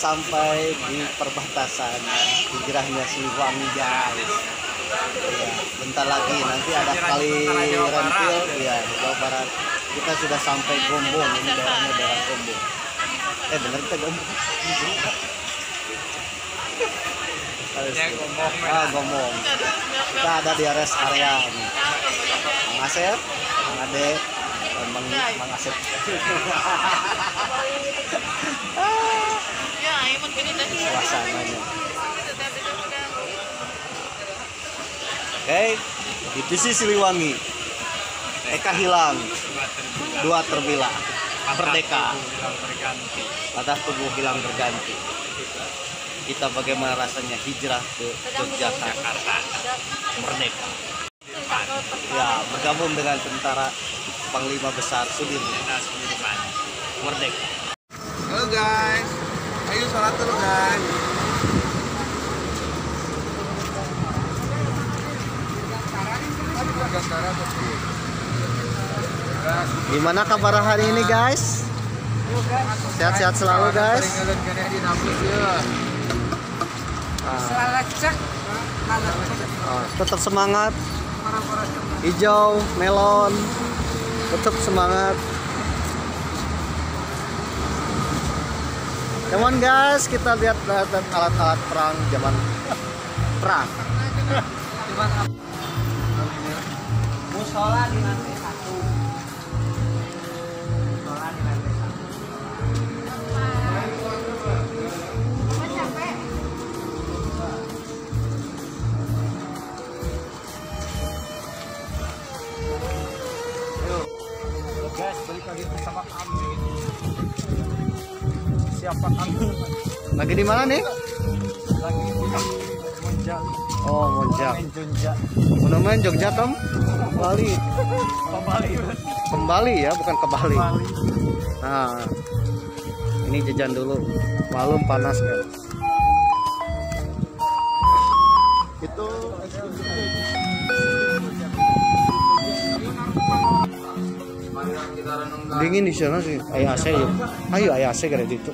sampai di perbatasan hijrahnya Siliwangi guys. Ya, bentar lagi nanti ada kali Rentil ya di Jawa Barat. Kita sudah sampai Gombong, ini daerahnya daerah Gombong. Bener kita Gombong. Gombong. Kita ada di rest area ini. Mang Asep, Mang Ade, Mang Asep. Suasananya. Oke, itu sih Siliwangi. Eka hilang, dua terbelah, merdeka, patah tubuh hilang berganti. Kita bagaimana rasanya hijrah ke Yogyakarta, merdeka. Ya, bergabung dengan tentara Panglima Besar Sudirman, merdeka. Halo guys, ayo sholat dulu guys. Gimana kabar hari ini guys? Sehat-sehat selalu guys. Tetap semangat. Hijau, melon, tetap semangat. Come on guys, kita lihat alat-alat perang zaman perang. Musola di lantai 1. Musola di lantai 1. Yuk guys, balik lagi bersama kami. Siapa kami? Lagi di mana nih? Lagi di Monjali. Oh, Monjali. Monumen Jogja kembali. Kembali ya, bukan ke Bali. Nah, ini jajan dulu. Malum panas kan. Itu dingin di sana sih. Ayo AC yuk. Ayo AC gara itu.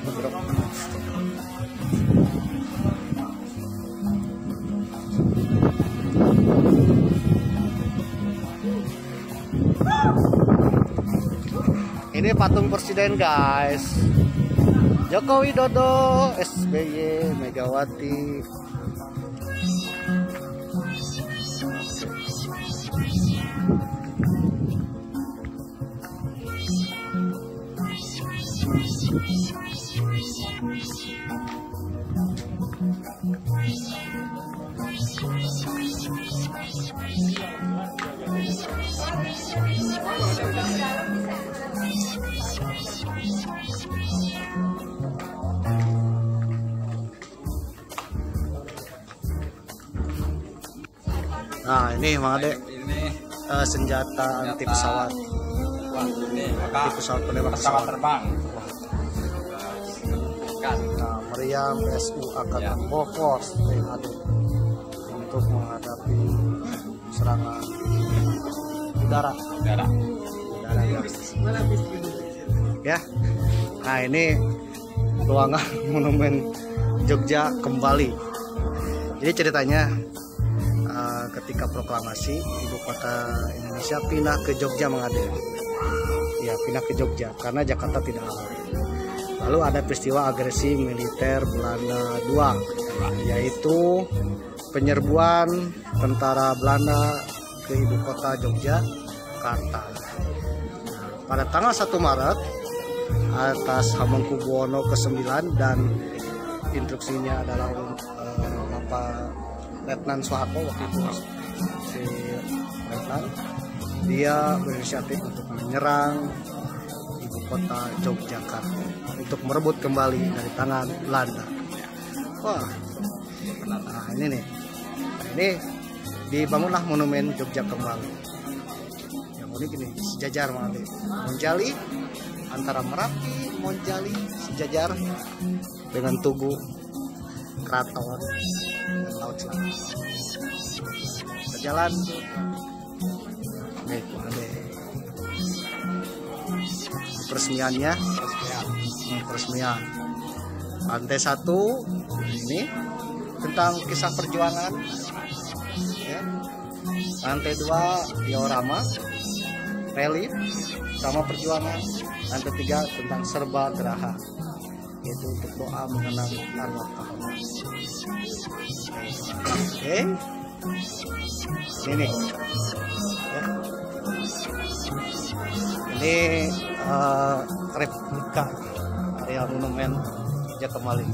Ini patung presiden guys. Joko Widodo, SBY, Megawati. Nah ini Mang Ade, senjata anti pesawat, anti pesawat penembak pesawat terbang. Nah, meriam PSU Angkatan Bofors untuk menghadapi serangan udara. Ya, nah ini ruangan monumen Jogja kembali. Jadi ceritanya ketika proklamasi ibu kota Indonesia pindah ke Jogja Mang Ade. Ya, pindah ke Jogja karena Jakarta tidak aman. Lalu ada peristiwa agresi militer Belanda II, yaitu penyerbuan tentara Belanda ke ibu kota Yogyakarta. Pada tanggal 1 Maret atas Hamengkubuwono ke-9 dan instruksinya adalah Bapak Letnan Soeharto waktu itu, si Letnan, dia berinisiatif untuk menyerang ibu kota Yogyakarta untuk merebut kembali dari tangan Belanda. Wah, nah ini nih, ini dibangunlah monumen Jogja kembali. Yang unik ini sejajar Monjali, antara Merapi, Monjali sejajar dengan Tugu, Keraton, dan Laut Selatan. Berjalan, nih ada peresmiannya, peresmian. Lantai 1 ini tentang kisah perjuangan. Ya. Lantai 2 diorama, relief sama perjuangan. Lantai 3 tentang serba geraha, yaitu untuk doa mengenang arwah pahlawan. Oke, ini ya. Ini replika area monumen Jatimaling.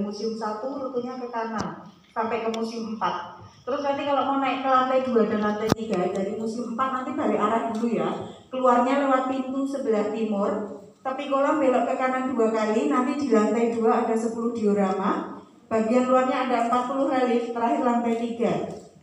Museum 1 rutenya ke kanan sampai ke Museum 4. Terus nanti kalau mau naik ke lantai 2 dan lantai 3 dari Museum 4 nanti balik arah dulu ya. Keluarnya lewat pintu sebelah timur, tapi kolam belok ke kanan 2 kali. Nanti di lantai 2 ada 10 diorama. Bagian luarnya ada 40 relief, terakhir lantai 3.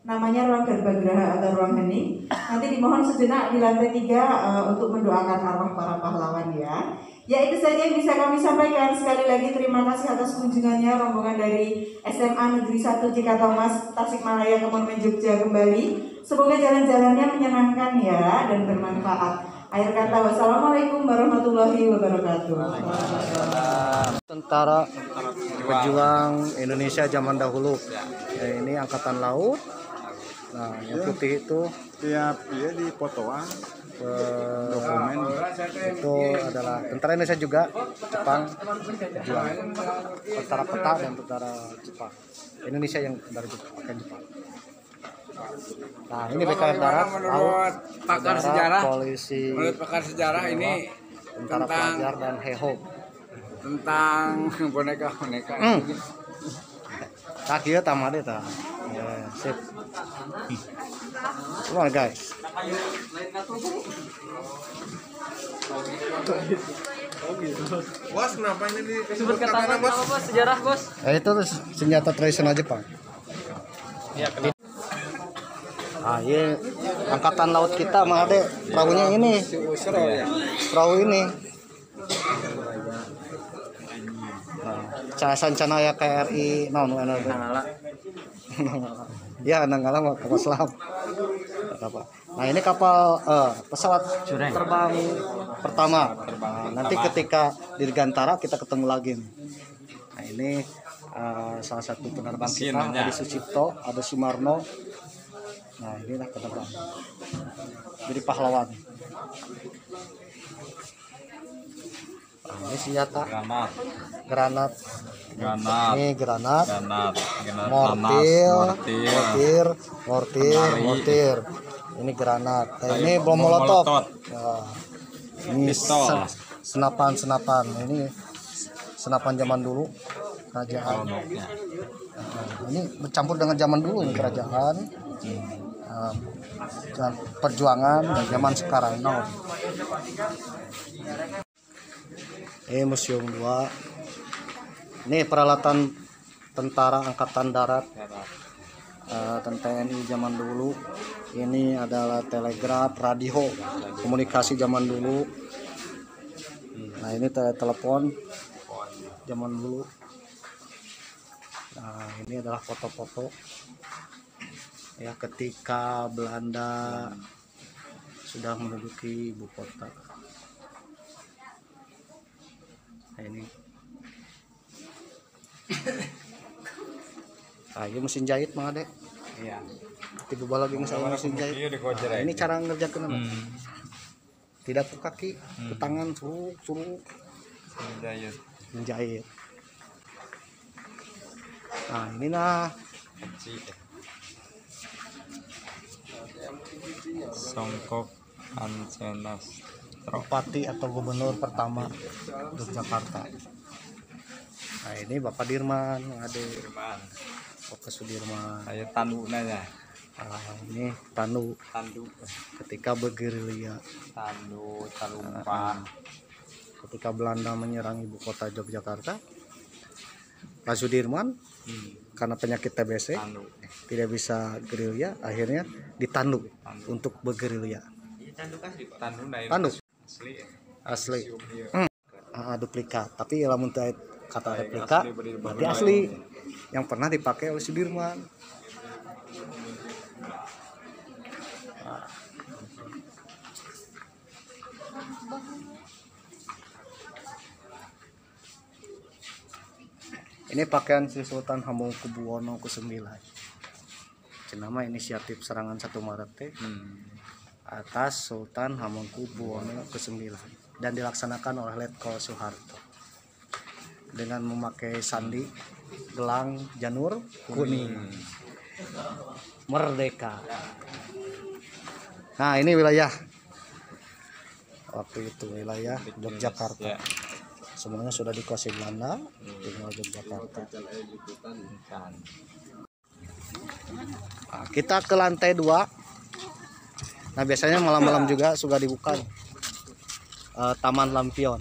Namanya ruang Garbageraha atau ruang hening. Nanti dimohon sejenak di lantai 3 untuk mendoakan arwah para pahlawan ya. Ya, itu saja yang bisa kami sampaikan. Sekali lagi terima kasih atas kunjungannya rombongan dari SMA Negeri 1 Cikatomas Tasikmalaya ke Monumen Jogja kembali. Semoga jalan-jalannya menyenangkan ya dan bermanfaat. Akhir kata, wassalamualaikum warahmatullahi wabarakatuh. Tentara pejuang Indonesia zaman dahulu. Ya, ini angkatan laut. Nah, yang putih itu Tiap dia di fotoan dokumen itu adalah tentara Indonesia juga, Jepang pejuang, tentara peta dan tentara Jepang. Indonesia yang dari Jepang. Nah, ini BKR darat, laut, pakar udara, sejarah, polisi, menurut pakar sejarah ini tentara pelajar dan heho. tentang boneka-boneka. Kaki ya tamat ya, ya sip. Come on guys. bos, kenapa ini Disebut katakan apa bos? Sejarah bos? Itu senjata tradisional Jepang. Iya. Ah, iya, angkatan laut kita mah ada perahunya ini. Perahu ini. Sancana ya KRI Nanggala. Ya, Nanggala mah kapal selam. Nah, ini kapal pesawat terbang pertama. Nah, nanti ketika dirgantara kita ketemu lagi. Nah, ini salah satu penerbang kita, ada Sucipto, ada Sumarno. Nah, inilah penerbang. Jadi pahlawan. Nah, ini senjata. Granat. Ini granat. Mortir. Ini granat. Nah, ini bom molotov. Nah, ini senapan. Ini senapan zaman dulu kerajaan. Nah, ini bercampur dengan zaman dulu ini kerajaan. Dan perjuangan dan zaman sekarang. Ini Museum 2. Ini peralatan tentara angkatan darat, TNI zaman dulu. Ini adalah telegraf, radio, komunikasi zaman dulu. Nah, ini telepon zaman dulu. Nah, ini adalah foto-foto ya ketika Belanda sudah menduduki ibu kota. Nah, ini ini mesin jahit Mang Ade. Iya. Tiba lagi mesin jahit. Nah, ini cara ngerjakan apa? Tidak ke kaki, ke tangan, suruh menjahit. Nah, ini nah Songkok Ancenas Bupati atau Gubernur pertama Yogyakarta. Nah ini Bapak Dirman, adik Bapak Sudirman. Saya Tanu nanya. Ini Tanu Tandu. ketika bergerilya. Tandu Talumpa. Ketika Belanda menyerang ibu kota Yogyakarta, Pak Sudirman karena penyakit TBC Tandu. tidak bisa gerilya, akhirnya ditandu untuk bergerilya. Tandu Asli. asli. Iya. Duplikat, tapi lamun kata replika berarti asli yang pernah dipakai oleh Sudirman. Ini pakaian si Sultan Hamengkubuwono ke-9. Cenama inisiatif serangan 1 Maret atas Sultan Hamengkubuwono ke-9 dan dilaksanakan oleh Letkol Soeharto dengan memakai sandi gelang janur kuning. Merdeka. Nah, ini wilayah waktu itu wilayah Yogyakarta. Ya. Semuanya sudah dikuasai Belanda, tinggal Yogyakarta. Nah, kita ke lantai 2. Nah, biasanya malam-malam juga sudah dibuka Taman Lampion.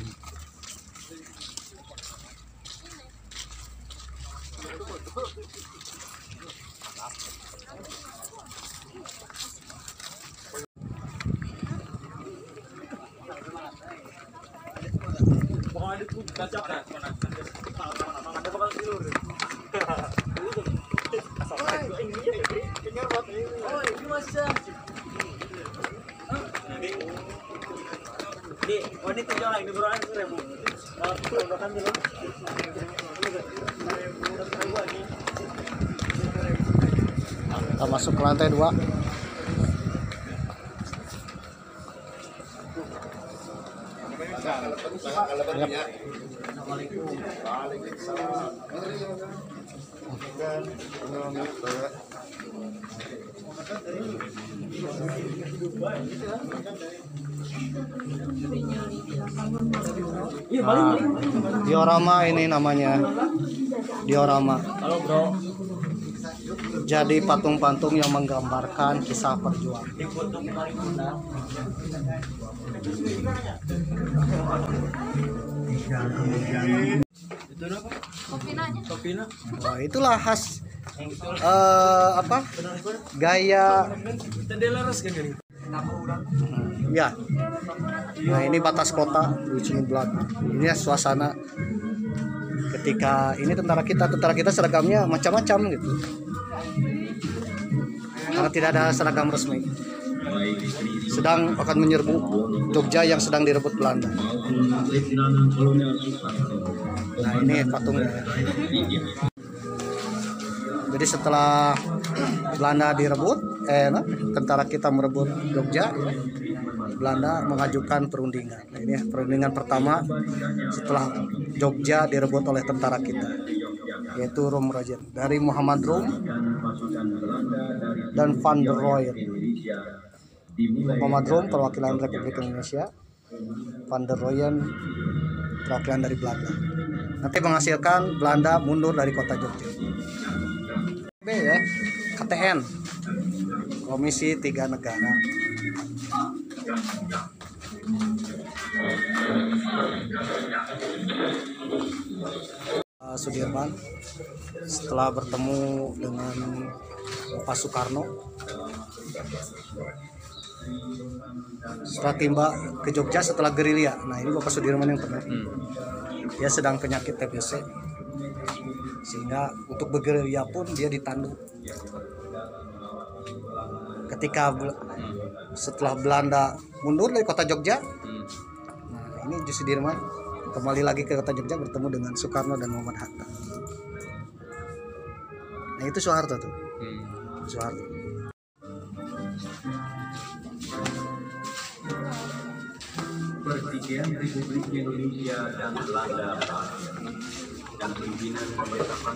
Kita masuk ke lantai 2. Diorama ini namanya. Diorama. Jadi patung-patung yang menggambarkan kisah perjuangan. Wah, itulah khas gaya ya. Nah, ini batas kota Wisnu Blad. Ini suasana ketika ini tentara kita seragamnya macam-macam gitu. Karena tidak ada seragam resmi. Sedang akan menyerbu Jogja yang sedang direbut Belanda. Nah, ini patungnya. Jadi setelah Belanda direbut, tentara kita merebut Jogja, Belanda mengajukan perundingan. Nah, ini perundingan pertama setelah Jogja direbut oleh tentara kita, yaitu Roemroejen dari Muhammad Rum dan Van der Royen. Muhammad Rum perwakilan Republik Indonesia, Van der Royen perwakilan dari Belanda. Nanti menghasilkan Belanda mundur dari kota Jogja. B ya, KTN, Komisi 3 Negara. Sudirman setelah bertemu dengan Pak Soekarno, setelah timba ke Jogja setelah gerilya. Nah, ini Bapak Sudirman yang pernah. Dia sedang penyakit TBC, sehingga untuk bergerilya pun dia ditandu. Ketika setelah Belanda mundur dari kota Jogja, nah ini Sudirman kembali lagi ke kota Jogja bertemu dengan Soekarno dan Muhammad Hatta. Nah itu Soeharto tuh. Soeharto. Pertikaian Republik Indonesia dan Belanda dan pimpinan pemerintahan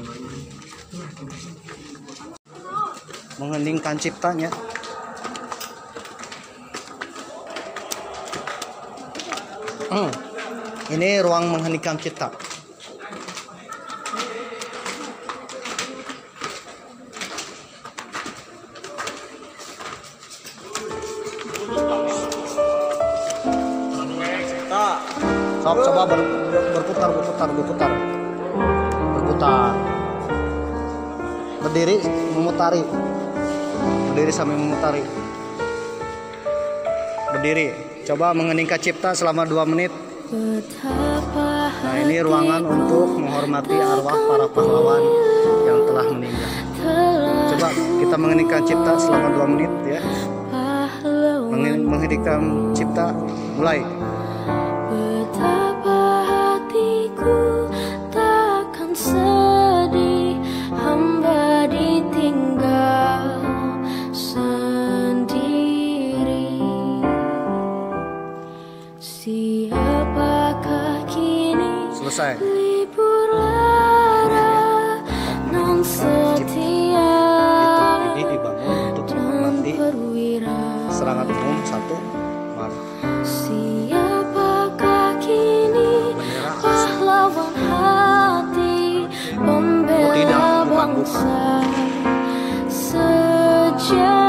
Mengheningkan ciptanya. Ini ruang mengheningkan cipta. Sok, coba berputar. Berdiri memutari. Berdiri sambil memutari. Berdiri. Coba mengeningkan cipta selama 2 menit. Nah, ini ruangan untuk menghormati arwah para pahlawan yang telah meninggal. Coba kita mengeningkan cipta selama 2 menit ya. Menghidupkan cipta, mulai. Betapa hatiku takkan sedih, hamba ditinggal sendiri. Siapakah kini Selesai. libur lara non setia Ini dibangun untuk menghormati serangan umum 1 Maret. Siapakah kini pahlawan hati pembela bangsa sejak